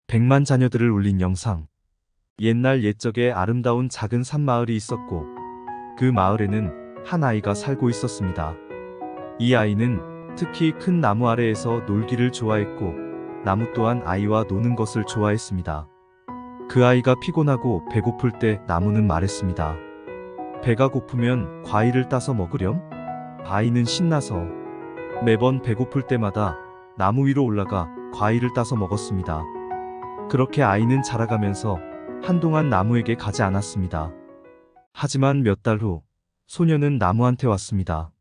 100만 자녀들을 울린 영상. 옛날 옛적에 아름다운 작은 산마을이 있었고 그 마을에는 한 아이가 살고 있었습니다. 이 아이는 특히 큰 나무 아래에서 놀기를 좋아했고 나무 또한 아이와 노는 것을 좋아했습니다. 그 아이가 피곤하고 배고플 때 나무는 말했습니다. 배가 고프면 과일을 따서 먹으렴? 아이는 신나서 매번 배고플 때마다 나무 위로 올라가 과일을 따서 먹었습니다. 그렇게 아이는 자라가면서 한동안 나무에게 가지 않았습니다. 하지만 몇 달 후 소녀는 나무한테 왔습니다.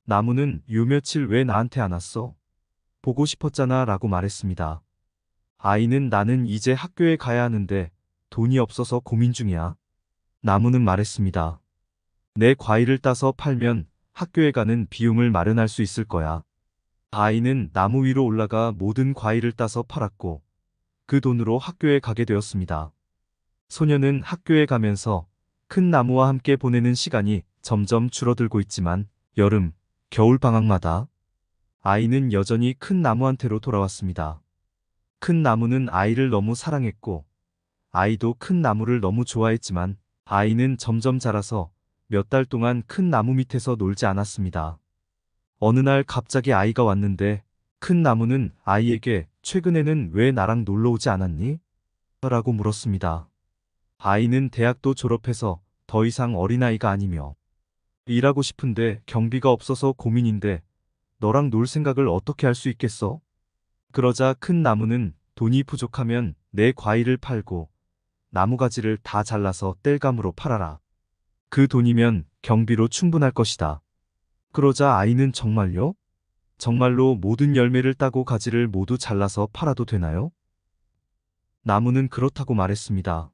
나무는 요 며칠 왜 나한테 안 왔어? 보고 싶었잖아 라고 말했습니다. 아이는 나는 이제 학교에 가야 하는데 돈이 없어서 고민 중이야. 나무는 말했습니다. 내 과일을 따서 팔면 학교에 가는 비용을 마련할 수 있을 거야. 아이는 나무 위로 올라가 모든 과일을 따서 팔았고 그 돈으로 학교에 가게 되었습니다. 소녀는 학교에 가면서 큰 나무와 함께 보내는 시간이 점점 줄어들고 있지만 여름, 겨울 방학마다 아이는 여전히 큰 나무한테로 돌아왔습니다. 큰 나무는 아이를 너무 사랑했고 아이도 큰 나무를 너무 좋아했지만 아이는 점점 자라서 몇 달 동안 큰 나무 밑에서 놀지 않았습니다. 어느 날 갑자기 아이가 왔는데 큰 나무는 아이에게 최근에는 왜 나랑 놀러 오지 않았니? 라고 물었습니다. 아이는 대학도 졸업해서 더 이상 어린아이가 아니며 일하고 싶은데 경비가 없어서 고민인데 너랑 놀 생각을 어떻게 할 수 있겠어? 그러자 큰 나무는 돈이 부족하면 내 과일을 팔고 나무가지를 다 잘라서 땔감으로 팔아라. 그 돈이면 경비로 충분할 것이다. 그러자 아이는 정말요? 정말로 모든 열매를 따고 가지를 모두 잘라서 팔아도 되나요? 나무는 그렇다고 말했습니다.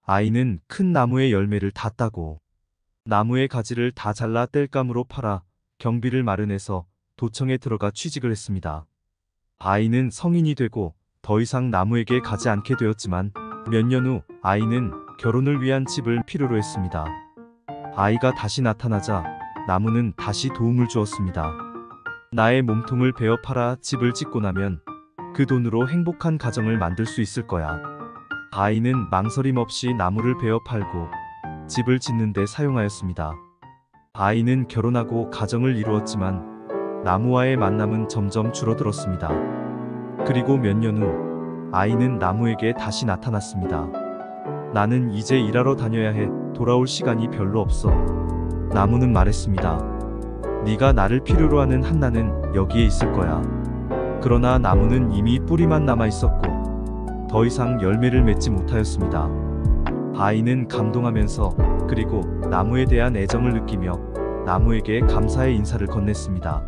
아이는 큰 나무의 열매를 다 따고 나무의 가지를 다 잘라 땔감으로 팔아 경비를 마련해서 도청에 들어가 취직을 했습니다. 아이는 성인이 되고 더 이상 나무에게 가지 않게 되었지만 몇 년 후 아이는 결혼을 위한 집을 필요로 했습니다. 아이가 다시 나타나자 나무는 다시 도움을 주었습니다. 나의 몸통을 베어 팔아 집을 짓고 나면 그 돈으로 행복한 가정을 만들 수 있을 거야. 아이는 망설임 없이 나무를 베어 팔고 집을 짓는 데 사용하였습니다. 아이는 결혼하고 가정을 이루었지만 나무와의 만남은 점점 줄어들었습니다. 그리고 몇 년 후 아이는 나무에게 다시 나타났습니다. 나는 이제 일하러 다녀야 해. 돌아올 시간이 별로 없어. 나무는 말했습니다. 네가 나를 필요로 하는 한나는 여기에 있을 거야. 그러나 나무는 이미 뿌리만 남아 있었고 더 이상 열매를 맺지 못하였습니다. 아이는 감동하면서 그리고 나무에 대한 애정을 느끼며 나무에게 감사의 인사를 건넸습니다.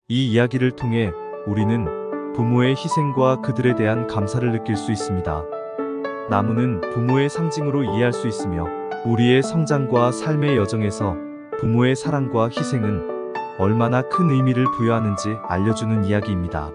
이 이야기를 통해 우리는 부모의 희생과 그들에 대한 감사를 느낄 수 있습니다. 나무는 부모의 상징으로 이해할 수 있으며 우리의 성장과 삶의 여정에서 부모의 사랑과 희생은 얼마나 큰 의미를 부여하는지 알려주는 이야기입니다.